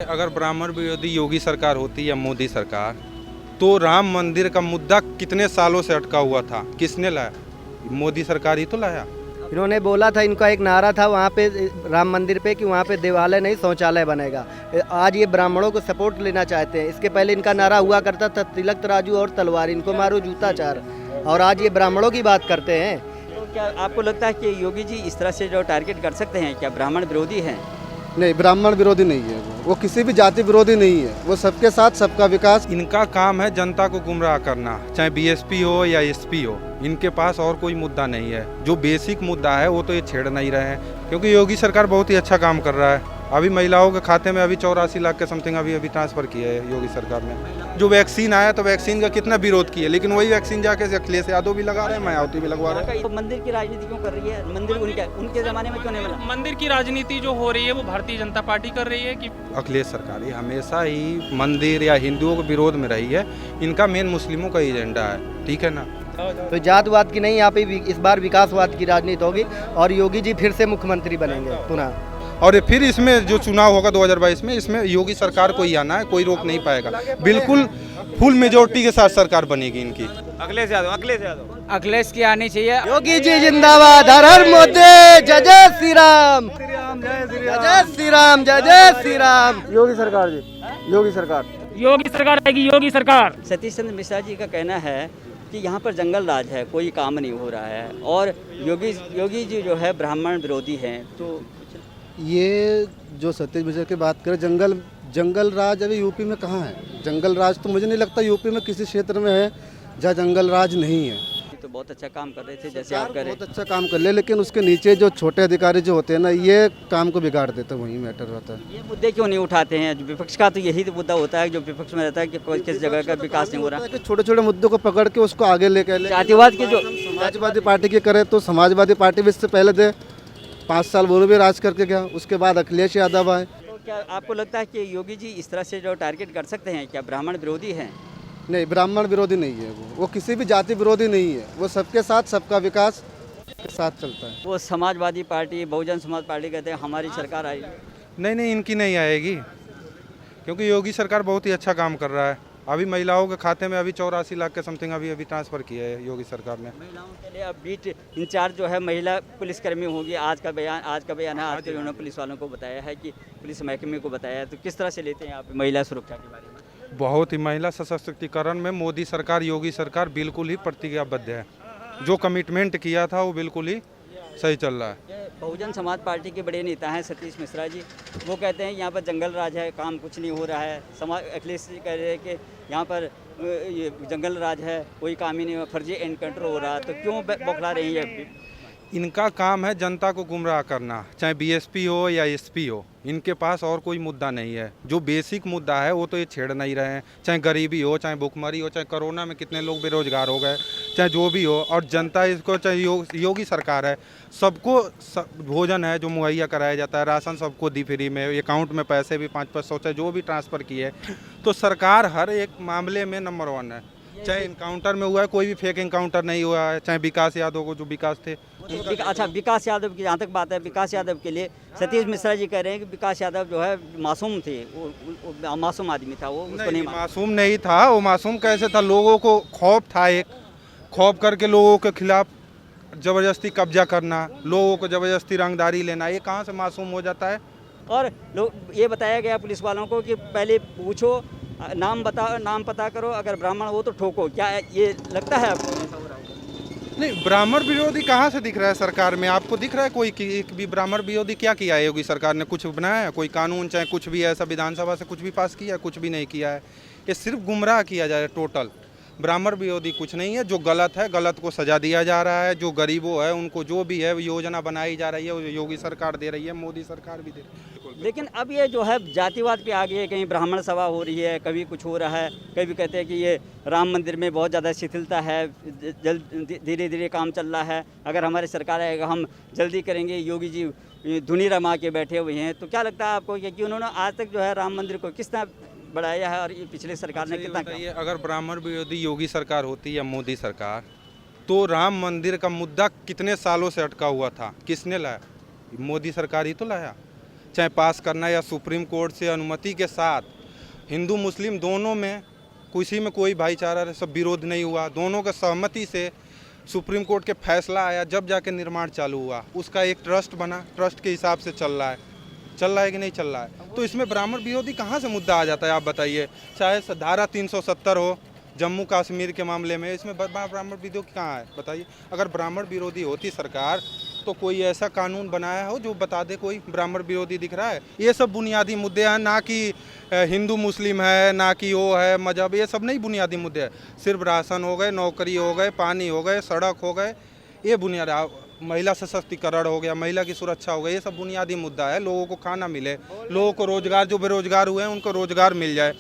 अगर ब्राह्मण विरोधी योगी सरकार होती या मोदी सरकार, तो राम मंदिर का मुद्दा कितने सालों से अटका हुआ था। किसने लाया? मोदी सरकार ही तो लाया। इन्होंने बोला था, इनका एक नारा था वहाँ पे राम मंदिर पे कि वहाँ पे देवालय नहीं शौचालय बनेगा। आज ये ब्राह्मणों को सपोर्ट लेना चाहते हैं। इसके पहले इनका नारा हुआ करता था तिलक तराजू और तलवार, इनको मारो जूता चार, और आज ये ब्राह्मणों की बात करते हैं। तो क्या आपको लगता है कि योगी जी इस तरह से जो टारगेट कर सकते हैं, क्या ब्राह्मण विरोधी हैं? नहीं, ब्राह्मण विरोधी नहीं है वो किसी भी जाति विरोधी नहीं है। वो सबके साथ सबका विकास। इनका काम है जनता को गुमराह करना, चाहे बीएसपी हो या एसपी हो। इनके पास और कोई मुद्दा नहीं है। जो बेसिक मुद्दा है वो तो ये छेड़ नहीं रहे हैं, क्योंकि योगी सरकार बहुत ही अच्छा काम कर रहा है। अभी महिलाओं के खाते में अभी 84 लाख के समथिंग अभी ट्रांसफर किए है योगी सरकार ने। जो वैक्सीन आया तो वैक्सीन का कितना विरोध किया, लेकिन वही वैक्सीन जाके अखिलेश यादव भी लगा रहे हैं, मायावती भी लगवा रहे हैं। तो मंदिर की राजनीति क्यों कर रही है? मंदिर उनके ज़माने में क्यों नहीं बना? मंदिर की राजनीति जो हो रही है वो भारतीय जनता पार्टी कर रही है कि अखिलेश सरकार ही हमेशा ही मंदिर या हिंदुओं के विरोध में रही है। इनका मेन मुस्लिमों का एजेंडा है, ठीक है ना। तो जातवाद की नहीं, यहाँ पे इस बार विकासवाद की राजनीति होगी और योगी जी फिर से मुख्यमंत्री बनेंगे पुनः। और ये फिर इसमें जो चुनाव होगा 2022 में, इसमें योगी सरकार को ही आना है, कोई रोक नहीं पाएगा। बिल्कुल फुल मेजोरिटी के साथ सरकार बनेगी इनकी। अखिलेश की आनी चाहिए। योगी जी जिंदाबाद, हर हर मोदी, जय जय श्री राम, जय जय श्री राम, जय जय श्री राम। योगी सरकार जी, योगी सरकार आएगी, योगी सरकार। सतीश चंद्र मिश्रा जी का कहना है कि यहाँ पर जंगल राज है, कोई काम नहीं हो रहा है, और योगी जी जो है ब्राह्मण विरोधी हैं। तो ये जो सतीश मिश्रा की बात करें, जंगल राज अभी यूपी में कहाँ है? जंगल राज तो मुझे नहीं लगता यूपी में किसी क्षेत्र में है जहाँ जंगल राज नहीं है। तो बहुत अच्छा काम कर रहे थे, जैसे आप कह रहे बहुत अच्छा काम कर ले, लेकिन उसके नीचे जो छोटे अधिकारी जो होते हैं ना, ये काम को बिगाड़ देते हैं। वही मैटर होता है। ये मुद्दे क्यों नहीं उठाते हैं? विपक्ष का तो यही मुद्दा होता है, जो विपक्ष में रहता है कि कोई किस जगह का विकास नहीं हो रहा। छोटे छोटे मुद्दों को पकड़ के उसको आगे लेके जातिवाद के जो समाजवादी पार्टी की करे तो समाजवादी पार्टी भी इससे पहले दे 5 साल वो भी राज करके गया, उसके बाद अखिलेश यादव आए। तो क्या आपको लगता है कि योगी जी इस तरह से जो टारगेट कर सकते हैं, क्या ब्राह्मण विरोधी हैं? नहीं, ब्राह्मण विरोधी नहीं है वो किसी भी जाति विरोधी नहीं है। वो सबके साथ सबका विकास के साथ चलता है। वो समाजवादी पार्टी, बहुजन समाज पार्टी कहते हैं हमारी सरकार आई। नहीं, इनकी नहीं आएगी, क्योंकि योगी सरकार बहुत ही अच्छा काम कर रहा है। अभी महिलाओं के खाते में अभी 84 लाख के समथिंग अभी ट्रांसफर किए है योगी सरकार ने। महिलाओं के लिए अब बीट इंचार्ज जो है महिला पुलिसकर्मी होगी। आज का बयान है, आज के उन्होंने पुलिस वालों को बताया है कि पुलिस महकमे को बताया है। तो किस तरह से लेते हैं आप महिला सुरक्षा के बारे में? बहुत ही महिला सशक्तिकरण में मोदी सरकार, योगी सरकार बिल्कुल ही प्रतिज्ञाबद्ध है। जो कमिटमेंट किया था वो बिल्कुल ही सही चल रहा है। बहुजन समाज पार्टी के बड़े नेता हैं सतीश मिश्रा जी, वो कहते हैं यहाँ पर जंगल राज है, काम कुछ नहीं हो रहा है। अखिलेश जी कह रहे हैं कि यहाँ पर ये जंगल राज है, कोई काम ही नहीं, फर्जी एनकाउंटर हो रहा है। तो क्यों बौखला रही है? इनका काम है जनता को गुमराह करना, चाहे बीएसपी हो या एसपी हो। इनके पास और कोई मुद्दा नहीं है। जो बेसिक मुद्दा है वो तो ये छेड़ नहीं रहे हैं, चाहे गरीबी हो, चाहे भुखमरी हो, चाहे कोरोना में कितने लोग बेरोजगार हो गए, चाहे जो भी हो। और जनता इसको, चाहे योगी सरकार है, सबको भोजन है जो मुहैया कराया जाता है, राशन सबको दी फ्री में, अकाउंट में पैसे भी 500 चाहे जो भी ट्रांसफ़र किए। तो सरकार हर एक मामले में नंबर 1 है। चाहे इनकाउंटर में हुआ है, कोई भी फेक इनकाउंटर नहीं हुआ है, चाहे विकास यादव को जो विकास थे। अच्छा, विकास यादव की जहाँ तक बात है, विकास यादव के लिए सतीश मिश्रा जी कह रहे हैं कि विकास यादव जो है मासूम थे, वो मासूम आदमी था, वो उसको नहीं मासूम नहीं था। वो मासूम कैसे था? लोगों को खौफ था, एक खौफ करके लोगों के खिलाफ ज़बरदस्ती कब्जा करना, लोगों को ज़बरदस्ती रंगदारी लेना, ये कहाँ से मासूम हो जाता है? और लोग ये बताया गया पुलिस वालों को कि पहले पूछो, नाम बताओ, नाम पता करो, अगर ब्राह्मण हो तो ठोको। क्या ये लगता है आपको ऐसा हो रहा है? नहीं, ब्राह्मण विरोधी कहाँ से दिख रहा है सरकार में? आपको दिख रहा है कोई एक भी ब्राह्मण विरोधी? क्या किया है योगी सरकार ने? कुछ बनाया है? कोई कानून चाहे कुछ भी ऐसा विधानसभा से कुछ भी पास किया है? कुछ भी नहीं किया है। ये सिर्फ गुमराह किया जा रहा है टोटल। ब्राह्मण विरोधी कुछ नहीं है। जो गलत है, गलत को सजा दिया जा रहा है। जो गरीबों है उनको जो भी है योजना बनाई जा रही है, वो योगी सरकार दे रही है, मोदी सरकार भी दे रही है। लेकिन अब ये जो है जातिवाद पे आ गई है, कहीं ब्राह्मण सभा हो रही है, कभी कुछ हो रहा है, कभी कहते हैं कि ये राम मंदिर में बहुत ज़्यादा शिथिलता है, धीरे धीरे काम चल रहा है, अगर हमारी सरकार आएगा हम जल्दी करेंगे। योगी जी धुनी रमा के बैठे हुए हैं। तो क्या लगता है आपको कि उन्होंने आज तक जो है राम मंदिर को किस तरह बढ़ाया है और ये पिछले सरकार ने कितना किया? अगर ब्राह्मण विरोधी योगी सरकार होती या मोदी सरकार, तो राम मंदिर का मुद्दा कितने सालों से अटका हुआ था। किसने लाया? मोदी सरकार ही तो लाया। चाहे पास करना या सुप्रीम कोर्ट से अनुमति के साथ, हिंदू मुस्लिम दोनों में किसी में कोई भाईचारा सब विरोध नहीं हुआ, दोनों का सहमति से सुप्रीम कोर्ट के फैसला आया, जब जाके निर्माण चालू हुआ। उसका एक ट्रस्ट बना, ट्रस्ट के हिसाब से चल रहा है कि नहीं चल रहा है। तो इसमें ब्राह्मण विरोधी कहाँ से मुद्दा आ जाता है, आप बताइए। चाहे धारा 370 हो जम्मू कश्मीर के मामले में, इसमें ब्राह्मण विरोधी कहाँ है बताइए। अगर ब्राह्मण विरोधी होती सरकार तो कोई ऐसा कानून बनाया हो जो बता दे कोई ब्राह्मण विरोधी दिख रहा है। ये सब बुनियादी मुद्दे हैं, ना कि हिंदू मुस्लिम है, ना कि वो है मजहब, ये सब नहीं बुनियादी मुद्दे हैं। सिर्फ राशन हो गए, नौकरी हो गए, पानी हो गए, सड़क हो गए, ये बुनियादी, महिला सशक्तिकरण हो गया, महिला की सुरक्षा हो गई, ये सब बुनियादी मुद्दा है। लोगों को खाना मिले, लोगों को रोजगार, जो बेरोजगार हुए हैं उनको रोजगार मिल जाए,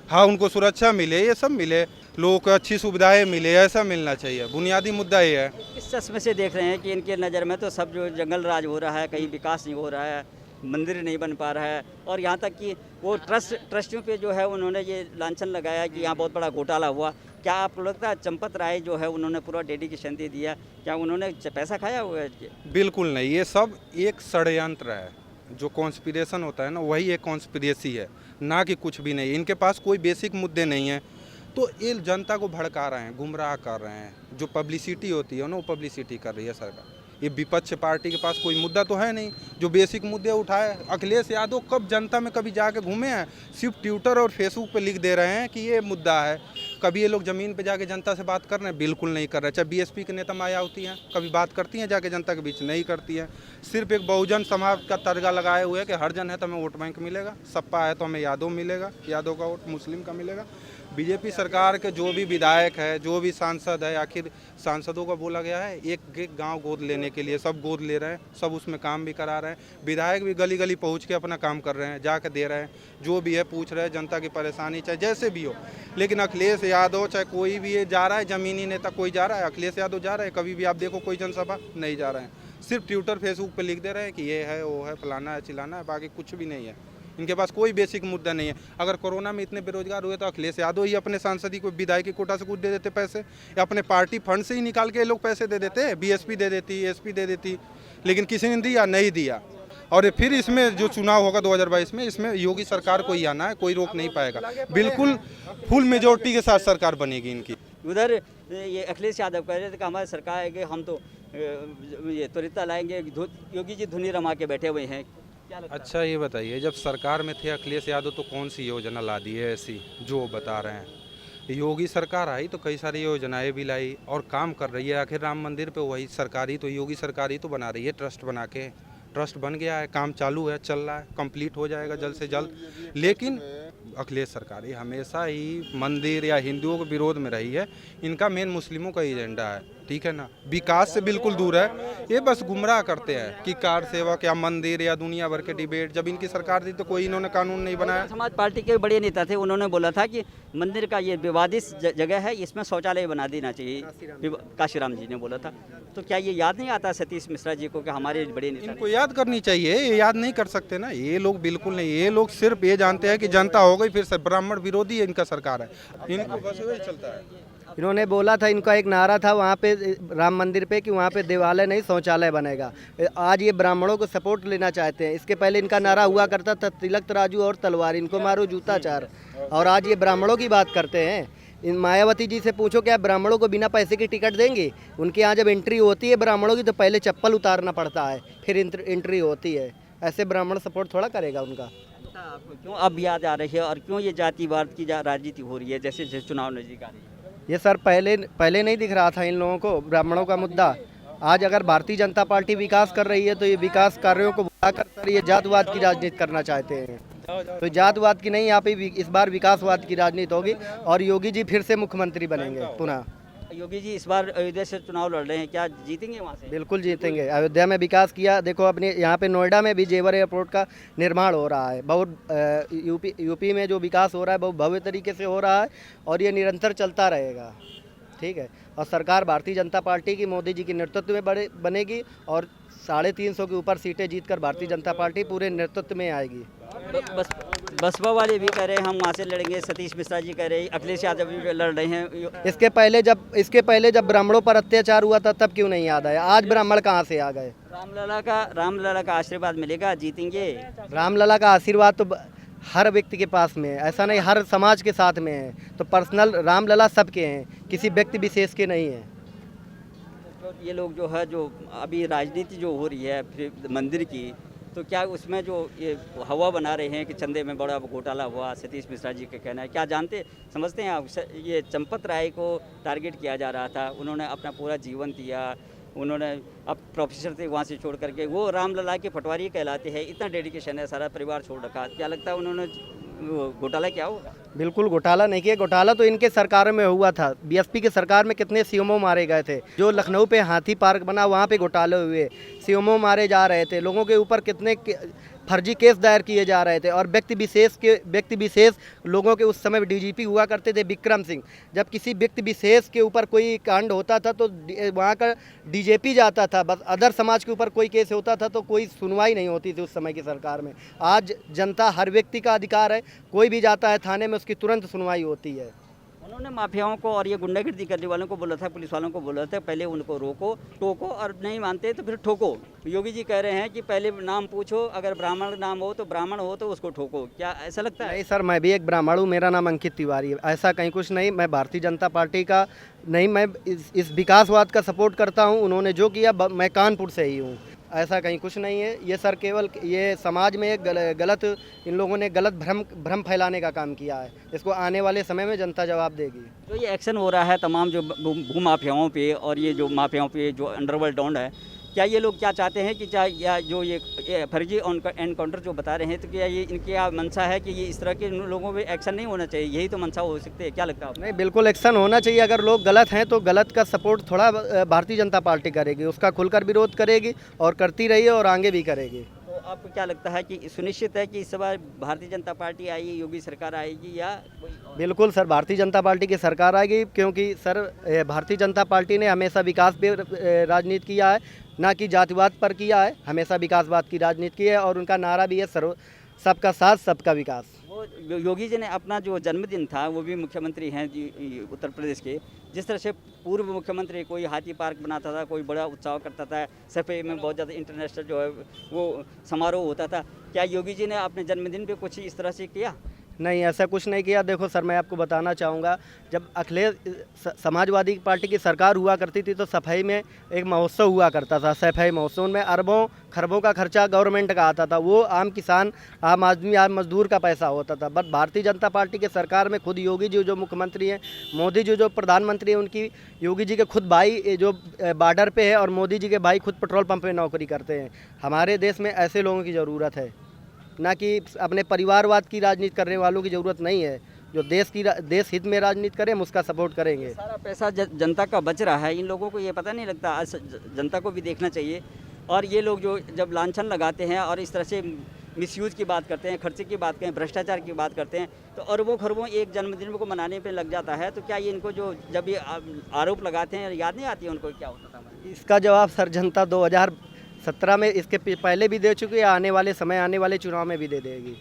हाँ उनको सुरक्षा मिले, ये सब मिले, लोगों को अच्छी सुविधाएं मिले, ऐसा मिलना चाहिए। बुनियादी मुद्दा ये है। किस चश्मे से देख रहे हैं कि इनके नज़र में तो सब जो जंगल राज हो रहा है, कहीं विकास नहीं हो रहा है, मंदिर नहीं बन पा रहा है, और यहाँ तक कि वो ट्रस्टियों पे जो है उन्होंने ये लांछन लगाया कि यहाँ बहुत बड़ा घोटाला हुआ। क्या आपको लगता है चंपत राय जो है उन्होंने पूरा डेडिकेशन दे दिया, क्या उन्होंने पैसा खाया हुआ है? बिल्कुल नहीं, ये सब एक षड्यंत्र है। जो कॉन्स्पिरेशन होता है ना, वही एक कॉन्स्पिरेसी है, ना कि कुछ भी नहीं। इनके पास कोई बेसिक मुद्दे नहीं हैं, तो ये जनता को भड़का रहे हैं, गुमराह कर रहे हैं। जो पब्लिसिटी होती है ना, वो पब्लिसिटी कर रही है सरकार। ये विपक्ष पार्टी के पास कोई मुद्दा तो है नहीं जो बेसिक मुद्दे उठाए। अखिलेश यादव कब जनता में कभी जाके घूमे हैं? सिर्फ ट्विटर और फेसबुक पे लिख दे रहे हैं कि ये मुद्दा है। कभी ये लोग ज़मीन पे जाके जनता से बात कर रहे हैं? बिल्कुल नहीं कर रहे। चाहे बीएसपी के नेता मायावती हैं, कभी बात करती हैं जाके जनता के बीच? नहीं करती हैं। सिर्फ एक बहुजन समाज का तर्जा लगाए हुए है कि हर जन है तो हमें वोट बैंक मिलेगा, सपा है तो हमें यादव मिलेगा, यादव का वोट मुस्लिम का मिलेगा। बीजेपी सरकार के जो भी विधायक है, जो भी सांसद है, आखिर सांसदों का बोला गया है एक गांव गोद लेने के लिए, सब गोद ले रहे हैं, सब उसमें काम भी करा रहे हैं। विधायक भी गली गली पहुंच के अपना काम कर रहे हैं, जाके दे रहे हैं, जो भी है पूछ रहे हैं जनता की परेशानी, चाहे जैसे भी हो। लेकिन अखिलेश यादव चाहे कोई भी जा रहा है, जमीनी नेता कोई जा रहा है, अखिलेश यादव जा रहे हैं, कभी भी आप देखो कोई जनसभा नहीं जा रहे हैं। सिर्फ ट्विटर फेसबुक पर लिख दे रहे हैं कि ये है, वो है, फलाना है, चिलाना है, बाकी कुछ भी नहीं है। इनके पास कोई बेसिक मुद्दा नहीं है। अगर कोरोना में इतने बेरोजगार हुए तो अखिलेश यादव ही अपने सांसदी को विधायकी कोटा से कुछ दे देते पैसे, या अपने पार्टी फंड से ही निकाल के ये लोग पैसे दे देते। बीएसपी दे देती, एसपी दे देती, लेकिन किसी ने दिया नहीं दिया। और फिर इसमें जो चुनाव होगा 2022 में, इसमें योगी सरकार को ही आना है, कोई रोक नहीं पाएगा। बिल्कुल फुल मेजोरिटी के साथ सरकार बनेगी इनकी। उधर ये अखिलेश यादव कह रहे थे कि हमारी सरकार है कि हम तो ये त्वरिता लाएंगे, योगी जी धुनी रमा के बैठे हुए हैं। अच्छा ये बताइए, जब सरकार में थे अखिलेश यादव तो कौन सी योजना ला दी है ऐसी जो बता रहे हैं? योगी सरकार आई तो कई सारी योजनाएं भी लाई और काम कर रही है। आखिर राम मंदिर पे वही सरकारी तो योगी सरकार ही तो बना रही है, ट्रस्ट बना के। ट्रस्ट बन गया है, काम चालू है, चल रहा है, कंप्लीट हो जाएगा जल्द से जल्द। लेकिन अखिलेश सरकार ये हमेशा ही मंदिर या हिंदुओं के विरोध में रही है। इनका मेन मुस्लिमों का एजेंडा है, ठीक है ना, विकास से बिल्कुल दूर है। ये बस गुमराह करते हैं कि कार सेवक या मंदिर या दुनिया भर के डिबेट। जब इनकी सरकार थी तो कोई इन्होंने कानून नहीं बनाया। समाज पार्टी के बड़े नेता थे, उन्होंने बोला था कि मंदिर का ये विवादित जगह है, इसमें शौचालय बना देना चाहिए, काशीराम जी ने बोला था। तो क्या ये याद नहीं आता सतीश मिश्रा जी को कि हमारे बड़े नेता? इनको याद करनी चाहिए, ये याद नहीं कर सकते ना ये लोग, बिल्कुल नहीं। ये लोग सिर्फ ये जानते हैं कि जनता हो गई फिर से ब्राह्मण विरोधी इनका सरकार है, इनको बस वही चलता है। इन्होंने बोला था, इनका एक नारा था वहाँ पे राम मंदिर पे कि वहाँ पे देवालय नहीं शौचालय बनेगा। आज ये ब्राह्मणों को सपोर्ट लेना चाहते हैं। इसके पहले इनका नारा हुआ करता था तिलक तराजू और तलवार, इनको मारो जूता चार। और आज ये ब्राह्मणों की बात करते हैं। इन मायावती जी से पूछो क्या ब्राह्मणों को बिना पैसे की टिकट देंगे? उनके यहाँ जब एंट्री होती है ब्राह्मणों की तो पहले चप्पल उतारना पड़ता है, फिर एंट्री होती है। ऐसे ब्राह्मण सपोर्ट थोड़ा करेगा उनका। क्यों अब याद आ रही है और क्यों ये जातिवाद की राजनीति हो रही है जैसे जैसे चुनाव नजदीक आ रही है? ये सर पहले नहीं दिख रहा था इन लोगों को ब्राह्मणों का मुद्दा। आज अगर भारतीय जनता पार्टी विकास कर रही है तो ये विकास कार्यों को बुलाकर सर ये जातवाद की राजनीति करना चाहते हैं। तो जातवाद की नहीं, यहाँ पे इस बार विकासवाद की राजनीति होगी और योगी जी फिर से मुख्यमंत्री बनेंगे पुनः। योगी जी इस बार अयोध्या से चुनाव लड़ रहे हैं, क्या जीतेंगे वहाँ से? बिल्कुल जीतेंगे। अयोध्या में विकास किया, देखो अपने यहाँ पे नोएडा में भी जेवर एयरपोर्ट का निर्माण हो रहा है। बहुत यूपी में जो विकास हो रहा है बहुत भव्य तरीके से हो रहा है और ये निरंतर चलता रहेगा, ठीक है। और सरकार भारतीय जनता पार्टी की मोदी जी के नेतृत्व में बनेगी और 350 के ऊपर सीटें जीतकर भारतीय जनता पार्टी पूरे नेतृत्व में आएगी। बसपा वाले भी कह रहे हैं हम वहाँ से लड़ेंगे, सतीश मिश्रा जी कह रहे हैं, अखिलेश यादव भी लड़ रहे हैं। इसके पहले जब ब्राह्मणों पर अत्याचार हुआ था तब क्यों नहीं याद आया? आज ब्राह्मण कहाँ से आ गए? रामलला का आशीर्वाद मिलेगा, जीतेंगे। रामलला का आशीर्वाद तो हर व्यक्ति के पास में है, ऐसा नहीं हर समाज के साथ में है। तो पर्सनल रामलला सबके हैं, किसी व्यक्ति विशेष के नहीं है। तो ये लोग जो है, जो अभी राजनीति जो हो रही है फिर मंदिर की, तो क्या उसमें जो ये हवा बना रहे हैं कि चंदे में बड़ा घोटाला हुआ, सतीश मिश्रा जी का कहना है, क्या जानते समझते हैं आप? ये चंपत राय को टारगेट किया जा रहा था, उन्होंने अपना पूरा जीवन दिया, उन्होंने अब प्रोफेसर थे वहाँ से छोड़ करके, वो रामलला के पटवारी कहलाते हैं, इतना डेडिकेशन है, सारा परिवार छोड़ रखा। क्या लगता है उन्होंने घोटाला क्या होगा? बिल्कुल घोटाला नहीं किया, घोटाला तो इनके सरकार में हुआ था। बीएसपी के सरकार में कितने सीएमओ मारे गए थे। जो लखनऊ पे हाथी पार्क बना वहाँ पे घोटाले हुए, सीएमओ मारे जा रहे थे, लोगों के ऊपर कितने फर्जी केस दायर किए जा रहे थे। और व्यक्ति विशेष लोगों के उस समय डीजीपी हुआ करते थे विक्रम सिंह। जब किसी व्यक्ति विशेष के ऊपर कोई कांड होता था तो वहाँ का डीजीपी जाता था, बस अदर समाज के ऊपर कोई केस होता था तो कोई सुनवाई नहीं होती थी उस समय की सरकार में। आज जनता हर व्यक्ति का अधिकार है, कोई भी जाता है थाने में उसकी तुरंत सुनवाई होती है। उन्होंने माफियाओं को और ये गुंडागर्दी करने वालों को बोला था, पुलिस वालों को बोला था, पहले उनको रोको टोको, और नहीं मानते तो फिर ठोको। योगी जी कह रहे हैं कि पहले नाम पूछो, अगर ब्राह्मण नाम हो तो ब्राह्मण हो तो उसको ठोको। क्या ऐसा लगता है? नहीं सर, मैं भी एक ब्राह्मण हूँ, मेरा नाम अंकित तिवारी है। ऐसा कहीं कुछ नहीं, मैं भारतीय जनता पार्टी का नहीं, मैं इस विकासवाद का सपोर्ट करता हूँ। उन्होंने जो किया, मैं कानपुर से ही हूँ, ऐसा कहीं कुछ नहीं है। ये सर केवल ये समाज में एक गलत इन लोगों ने गलत भ्रम फैलाने का काम किया है। इसको आने वाले समय में जनता जवाब देगी। जो ये एक्शन हो रहा है तमाम जो भू माफियाओं पे और ये जो माफियाओं पे जो अंडरवर्ल्ड डॉन है, क्या ये लोग क्या चाहते हैं कि चाहे या जो ये फर्जी एनकाउंटर जो बता रहे हैं, तो क्या ये इनकी मंशा है कि ये इस तरह के लोगों पे एक्शन नहीं होना चाहिए? यही तो मंशा हो सकती है, क्या लगता है आपको? नहीं, बिल्कुल एक्शन होना चाहिए। अगर लोग गलत हैं तो गलत का सपोर्ट थोड़ा भारतीय जनता पार्टी करेगी, उसका खुलकर विरोध करेगी और करती रही है और आगे भी करेगी। तो आपको क्या लगता है कि सुनिश्चित है कि इस बार भारतीय जनता पार्टी आएगी, योगी सरकार आएगी, या कोई और? बिल्कुल सर, भारतीय जनता पार्टी की सरकार आएगी, क्योंकि सर भारतीय जनता पार्टी ने हमेशा विकास पे राजनीति किया है, ना कि जातिवाद पर किया है। हमेशा विकासवाद की राजनीति की है और उनका नारा भी है सबका साथ सबका विकास। वो योगी जी ने अपना जो जन्मदिन था, वो भी मुख्यमंत्री हैं जी उत्तर प्रदेश के, जिस तरह से पूर्व मुख्यमंत्री कोई हाथी पार्क बनाता था, कोई बड़ा उत्सव करता था, सफेद में बहुत ज़्यादा इंटरनेशनल जो है वो समारोह होता था, क्या योगी जी ने अपने जन्मदिन पे कुछ इस तरह से किया? नहीं, ऐसा कुछ नहीं किया। देखो सर, मैं आपको बताना चाहूँगा, जब अखिलेश समाजवादी पार्टी की सरकार हुआ करती थी तो सफाई में एक महोत्सव हुआ करता था, सफाई महोत्सव में अरबों खरबों का खर्चा गवर्नमेंट का आता था। वो आम किसान, आम आदमी, आम मजदूर का पैसा होता था। बट भारतीय जनता पार्टी के सरकार में खुद योगी जी जो मुख्यमंत्री हैं, मोदी जी जो प्रधानमंत्री हैं, उनकी योगी जी के खुद भाई जो बॉर्डर पे है और मोदी जी के भाई खुद पेट्रोल पंप पे नौकरी करते हैं। हमारे देश में ऐसे लोगों की ज़रूरत है, ना कि अपने परिवारवाद की राजनीति करने वालों की ज़रूरत नहीं है। जो देश हित में राजनीति करें, हम उसका सपोर्ट करेंगे। सारा पैसा जनता का बच रहा है, इन लोगों को ये पता नहीं लगता। जनता को भी देखना चाहिए। और ये लोग जो जब लांछन लगाते हैं और इस तरह से मिसयूज की बात करते हैं, खर्चे की बात करें, भ्रष्टाचार की बात करते हैं, तो अरबों खरबों एक जन्मदिन को मनाने पे लग जाता है। तो क्या ये इनको जो जब ये आरोप लगाते हैं, याद नहीं आती है उनको क्या होता था? इसका जवाब सर जनता 2017 में, इसके पहले भी दे चुकी है, आने वाले समय, आने वाले चुनाव में भी दे देगी।